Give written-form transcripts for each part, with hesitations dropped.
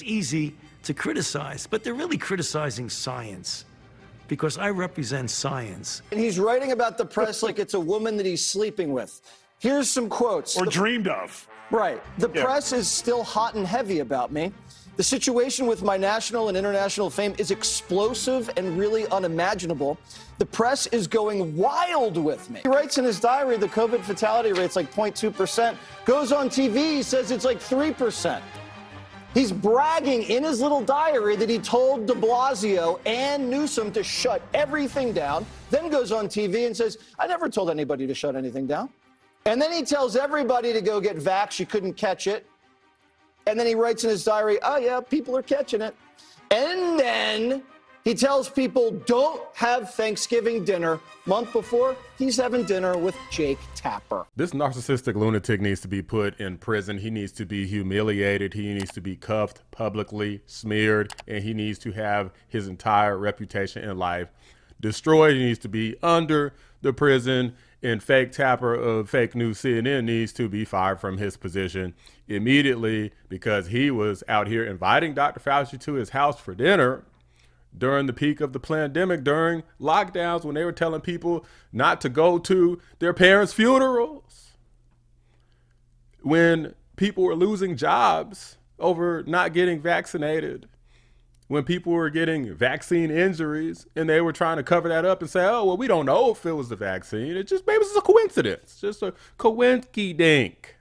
it's easy to criticize, but they're really criticizing science, because I represent science. And he's writing about the press like it's a woman that he's sleeping with. Here's some quotes. Or dreamed of. Right. The press is still hot and heavy about me. The situation with my national and international fame is explosive and really unimaginable. The press is going wild with me. He writes in his diary the COVID fatality rate's like 0.2%. Goes on TV, he says it's like 3%. He's bragging in his little diary that he told de Blasio and Newsom to shut everything down, then goes on TV and says, I never told anybody to shut anything down. And then he tells everybody to go get vaxxed. You couldn't catch it. And then he writes in his diary, oh, yeah, people are catching it. And then he tells people don't have Thanksgiving dinner. Month before, he's having dinner with Jake Tapper. This narcissistic lunatic needs to be put in prison. He needs to be humiliated. He needs to be cuffed, publicly smeared, and he needs to have his entire reputation in life destroyed. He needs to be under the prison, and fake Tapper of fake news CNN needs to be fired from his position immediately, because he was out here inviting Dr. Fauci to his house for dinner during the peak of the pandemic, during lockdowns, when they were telling people not to go to their parents' funerals, when people were losing jobs over not getting vaccinated, when people were getting vaccine injuries, and they were trying to cover that up and say, oh, well, we don't know if it was the vaccine. It just, maybe it's a coincidence, just a coinky-dink.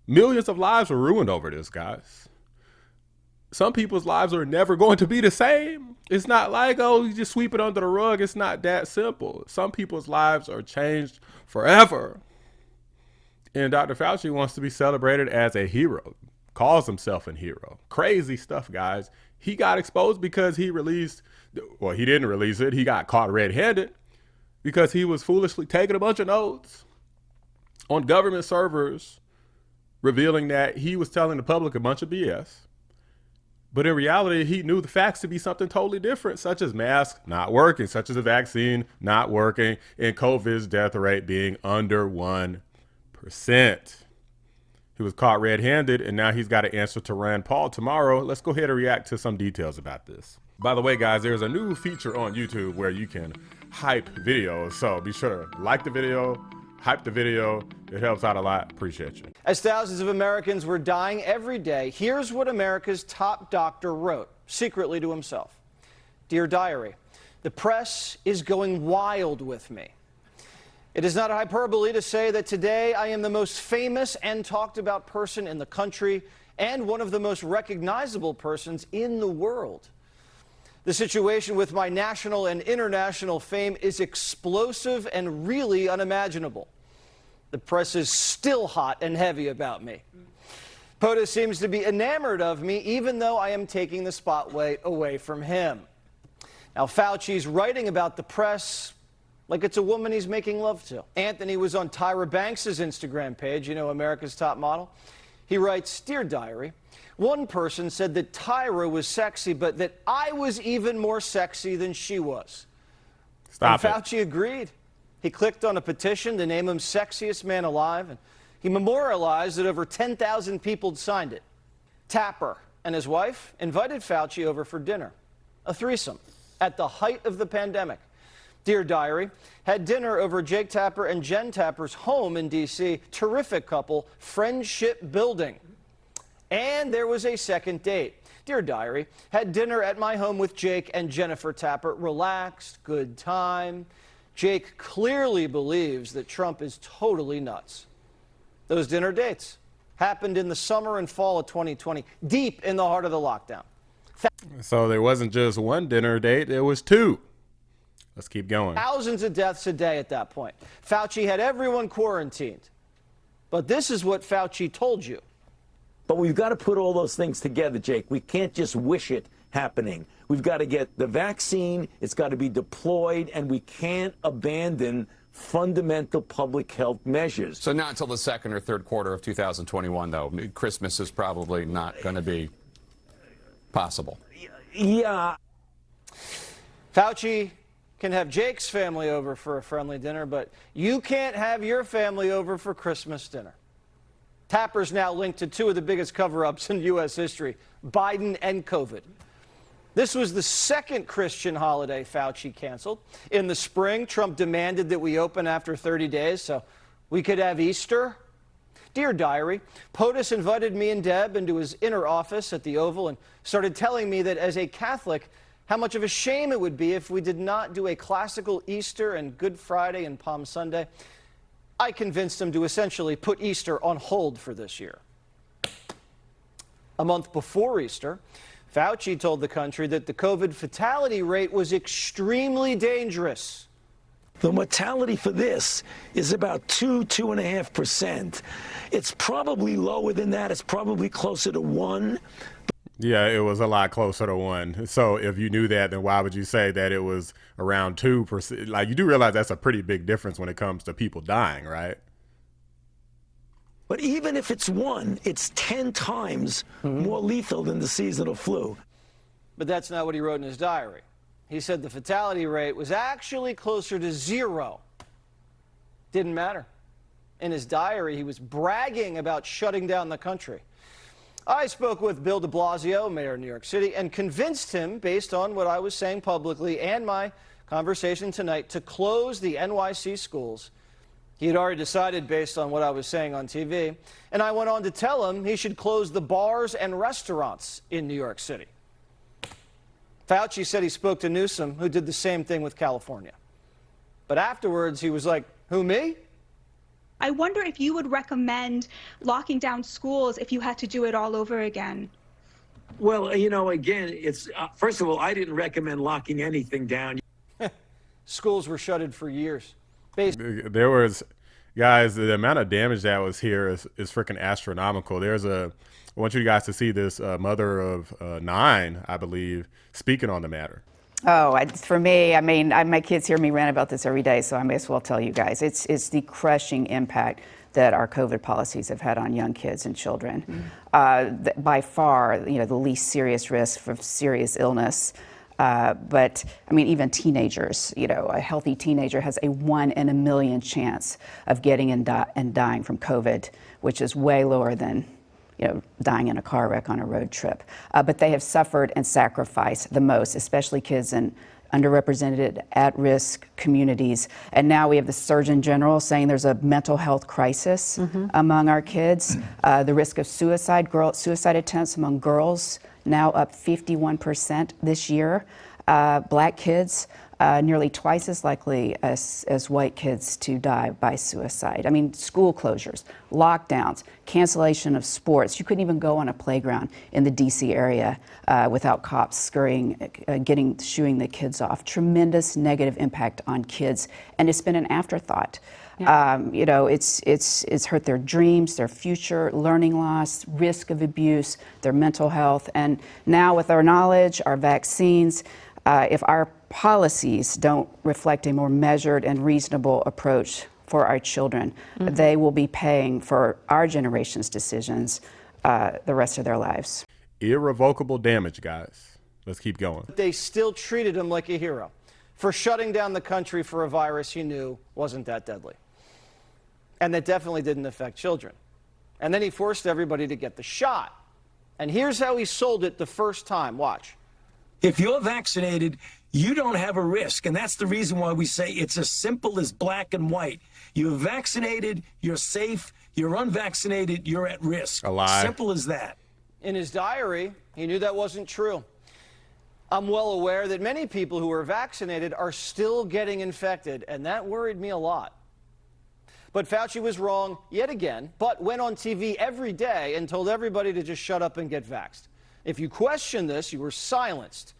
Millions of lives were ruined over this, guys. Some people's lives are never going to be the same. It's not like, oh, you just sweep it under the rug. It's not that simple. Some people's lives are changed forever. And Dr. Fauci wants to be celebrated as a hero, calls himself a hero. Crazy stuff, guys. He got exposed because he released, well, he didn't release it. He got caught red-handed because he was foolishly taking a bunch of notes on government servers, revealing that he was telling the public a bunch of BS. But in reality, he knew the facts to be something totally different, such as masks not working, such as the vaccine not working, and COVID's death rate being under 1%. He was caught red-handed, and now he's got to answer to Rand Paul tomorrow. Let's go ahead and react to some details about this. By the way, guys, there's a new feature on YouTube where you can hype videos. So be sure to like the video, hype the video. It helps out a lot. Appreciate you. As thousands of Americans were dying every day, here's what America's top doctor wrote, secretly to himself. Dear Diary, the press is going wild with me. It is not a hyperbole to say that today I am the most famous and talked about person in the country and one of the most recognizable persons in the world. The situation with my national and international fame is explosive and really unimaginable. The press is still hot and heavy about me. POTUS seems to be enamored of me, even though I am taking the spotlight away from him. Now, Fauci's writing about the press like it's a woman he's making love to. Anthony was on Tyra Banks' Instagram page, you know, America's top model. He writes, Dear Diary, one person said that Tyra was sexy, but that I was even more sexy than she was. Stop and Fauci agreed. He clicked on a petition to name him sexiest man alive, and he memorialized that over 10,000 people had signed it. Tapper and his wife invited Fauci over for dinner, a threesome, at the height of the pandemic. Dear Diary, had dinner over Jake Tapper and Jen Tapper's home in D.C. Terrific couple, friendship building. And there was a second date. Dear Diary, had dinner at my home with Jake and Jennifer Tapper. Relaxed, good time. Jake clearly believes that Trump is totally nuts. Those dinner dates happened in the summer and fall of 2020, deep in the heart of the lockdown. So there wasn't just one dinner date, there was two. Let's keep going. Thousands of deaths a day at that point. Fauci had everyone quarantined. But this is what Fauci told you. But we've got to put all those things together, Jake. We can't just wish it happening. We've got to get the vaccine. It's got to be deployed, and we can't abandon fundamental public health measures. So not until the second or third quarter of 2021, though. Christmas is probably not going to be possible. Yeah. Fauci can have Jake's family over for a friendly dinner, but you can't have your family over for Christmas dinner. Tapper's now linked to two of the biggest cover-ups in U.S. history, Biden and COVID. This was the second Christian holiday Fauci canceled. In the spring, Trump demanded that we open after 30 days so we could have Easter. Dear Diary, POTUS invited me and Deb into his inner office at the Oval and started telling me that as a Catholic, how much of a shame it would be if we did not do a classical Easter and Good Friday and Palm Sunday. I convinced him to essentially put Easter on hold for this year. A month before Easter, Fauci told the country that the COVID fatality rate was extremely dangerous. The mortality for this is about 2.5%. It's probably lower than that. It's probably closer to 1. Yeah, it was a lot closer to 1. So if you knew that, then why would you say that it was around 2%? Like, you do realize that's a pretty big difference when it comes to people dying, right? But even if it's 1, it's 10 times more lethal than the seasonal flu. But that's not what he wrote in his diary. He said the fatality rate was actually closer to 0. Didn't matter. In his diary, he was bragging about shutting down the country. I spoke with Bill de Blasio, mayor of New York City, and convinced him, based on what I was saying publicly and my conversation tonight, to close the NYC schools. He had already decided based on what I was saying on TV, and I went on to tell him he should close the bars and restaurants in New York City. Fauci said he spoke to Newsom, who did the same thing with California. But afterwards, he was like, who, me? I wonder if you would recommend locking down schools if you had to do it all over again. Well, you know, again, it's first of all, I didn't recommend locking anything down. Schools were shuttered for years. There was, guys, the amount of damage that was here is freaking astronomical. I want you guys to see this mother of 9, I believe, speaking on the matter. Oh, for me, I mean, my kids hear me rant about this every day, so I may as well tell you guys. It's the crushing impact that our COVID policies have had on young kids and children. By far, you know, the least serious risk for serious illness. But I mean, even teenagers, you know, a healthy teenager has a 1 in a million chance of getting and dying from COVID, which is way lower than, you know, dying in a car wreck on a road trip. But they have suffered and sacrificed the most, especially kids in underrepresented, at-risk communities. And now we have the Surgeon General saying there's a mental health crisis among our kids. The risk of suicide attempts among girls now up 51% this year. Black kids nearly twice as likely as white kids to die by suicide. I mean, school closures, lockdowns, cancellation of sports. You couldn't even go on a playground in the DC area without cops scurrying, shooing the kids off. Tremendous negative impact on kids, and it's been an afterthought. Yeah. You know, it's hurt their dreams, their future, learning loss, risk of abuse, their mental health. And now with our knowledge, our vaccines, if our policies don't reflect a more measured and reasonable approach for our children, they will be paying for our generation's decisions the rest of their lives. Irrevocable damage, guys. Let's keep going. They still treated him like a hero for shutting down the country for a virus he knew wasn't that deadly. And that definitely didn't affect children. And then he forced everybody to get the shot. And here's how he sold it the first time. Watch. If you're vaccinated, you don't have a risk. And that's the reason why we say it's as simple as black and white. You're vaccinated, you're safe. You're unvaccinated, you're at risk. A lie. Simple as that. In his diary, he knew that wasn't true. I'm well aware that many people who are vaccinated are still getting infected, and that worried me a lot. But Fauci was wrong yet again, but went on TV every day and told everybody to just shut up and get vaxxed. If you question this, you were silenced.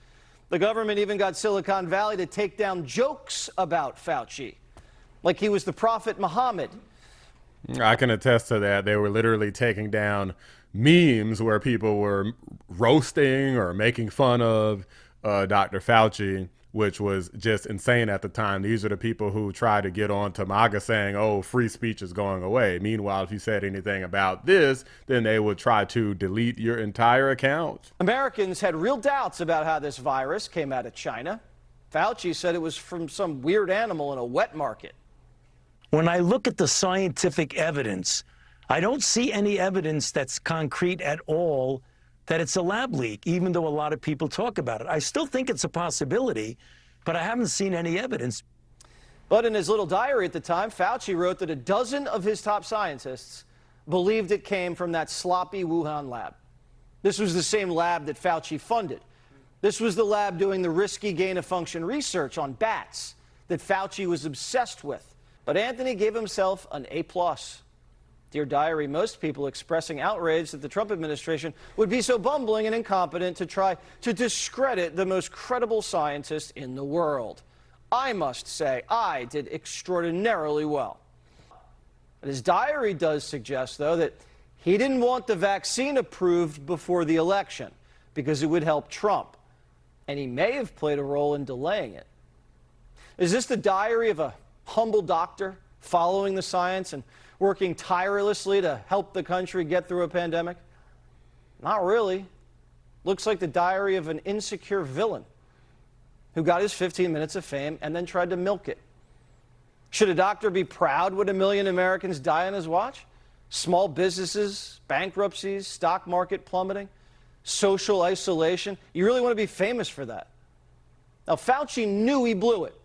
The government even got Silicon Valley to take down jokes about Fauci, like he was the Prophet Muhammad. I can attest to that. They were literally taking down memes where people were roasting or making fun of Dr. Fauci, which was just insane at the time. These are the people who try to get on to MAGA saying, oh, free speech is going away. Meanwhile, if you said anything about this, then they would try to delete your entire account. Americans had real doubts about how this virus came out of China. Fauci said it was from some weird animal in a wet market. When I look at the scientific evidence, I don't see any evidence that's concrete at all that it's a lab leak, even though a lot of people talk about it. I still think it's a possibility, but I haven't seen any evidence. But in his little diary at the time, Fauci wrote that a dozen of his top scientists believed it came from that sloppy Wuhan lab. This was the same lab that Fauci funded. This was the lab doing the risky gain-of-function research on bats that Fauci was obsessed with. But Anthony gave himself an A+. Dear Diary, most people expressing outrage that the Trump administration would be so bumbling and incompetent to try to discredit the most credible scientist in the world. I must say, I did extraordinarily well. But his diary does suggest, though, that he didn't want the vaccine approved before the election because it would help Trump, and he may have played a role in delaying it. Is this the diary of a humble doctor following the science and working tirelessly to help the country get through a pandemic? Not really. Looks like the diary of an insecure villain who got his 15 minutes of fame and then tried to milk it. Should a doctor be proud when 1 million Americans die on his watch? Small businesses, bankruptcies, stock market plummeting, social isolation. You really want to be famous for that. Now, Fauci knew he blew it,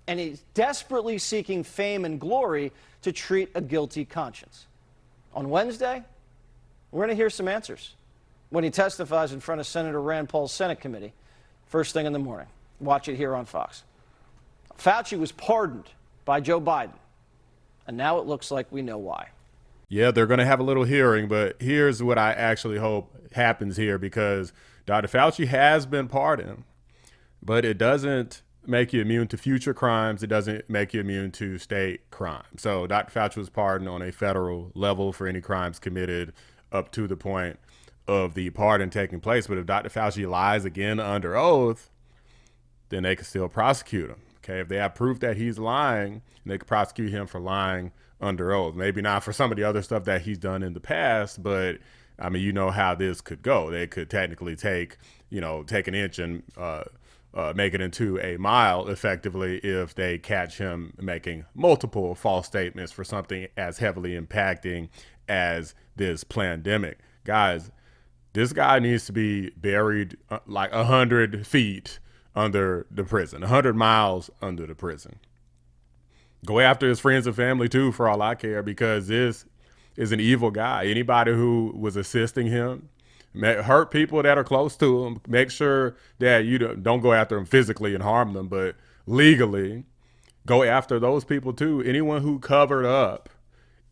and he's desperately seeking fame and glory to treat a guilty conscience. On Wednesday, we're going to hear some answers when he testifies in front of Senator Rand Paul's Senate committee, first thing in the morning. Watch it here on Fox. Fauci was pardoned by Joe Biden, and now it looks like we know why. Yeah, they're going to have a little hearing, but here's what I actually hope happens here, because Dr. Fauci has been pardoned, but it doesn't make you immune to future crimes. It doesn't make you immune to state crime. So Dr. Fauci was pardoned on a federal level for any crimes committed up to the point of the pardon taking place. But if Dr. Fauci lies again under oath, then they can still prosecute him. Okay, if they have proof that he's lying, they could prosecute him for lying under oath. Maybe not for some of the other stuff that he's done in the past, but I mean, you know how this could go. They could technically take an inch and make it into a mile effectively if they catch him making multiple false statements for something as heavily impacting as this pandemic. Guys, this guy needs to be buried like 100 feet under the prison, 100 miles under the prison. Go after his friends and family too, for all I care, because this is an evil guy. Anybody who was assisting him, hurt people that are close to him. Make sure that you don't go after them physically and harm them, but legally go after those people too. Anyone who covered up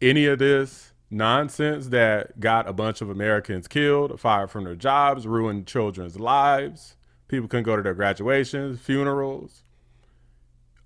any of this nonsense that got a bunch of Americans killed, fired from their jobs, ruined children's lives. People couldn't go to their graduations, funerals.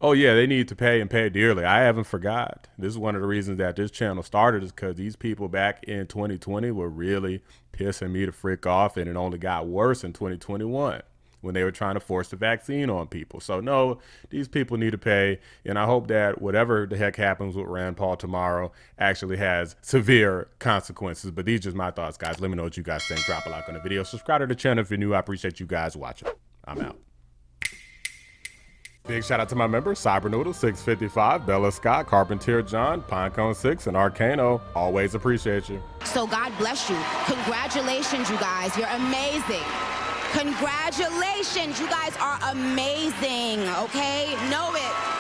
Oh yeah, they need to pay and pay dearly. I haven't forgot. This is one of the reasons that this channel started, is because these people back in 2020 were really pissing me the frick off, and it only got worse in 2021 when they were trying to force the vaccine on people. So no, these people need to pay, and I hope that whatever the heck happens with Rand Paul tomorrow actually has severe consequences. But these are just my thoughts, guys. Let me know what you guys think. Drop a like on the video. Subscribe to the channel if you're new. I appreciate you guys watching. I'm out. Big shout out to my members: Cybernoodle 655, Bella Scott, Carpentier John, Pinecone 6, and Arcano. Always appreciate you. So God bless you. Congratulations, you guys. You're amazing. Congratulations. You guys are amazing, okay? Know it.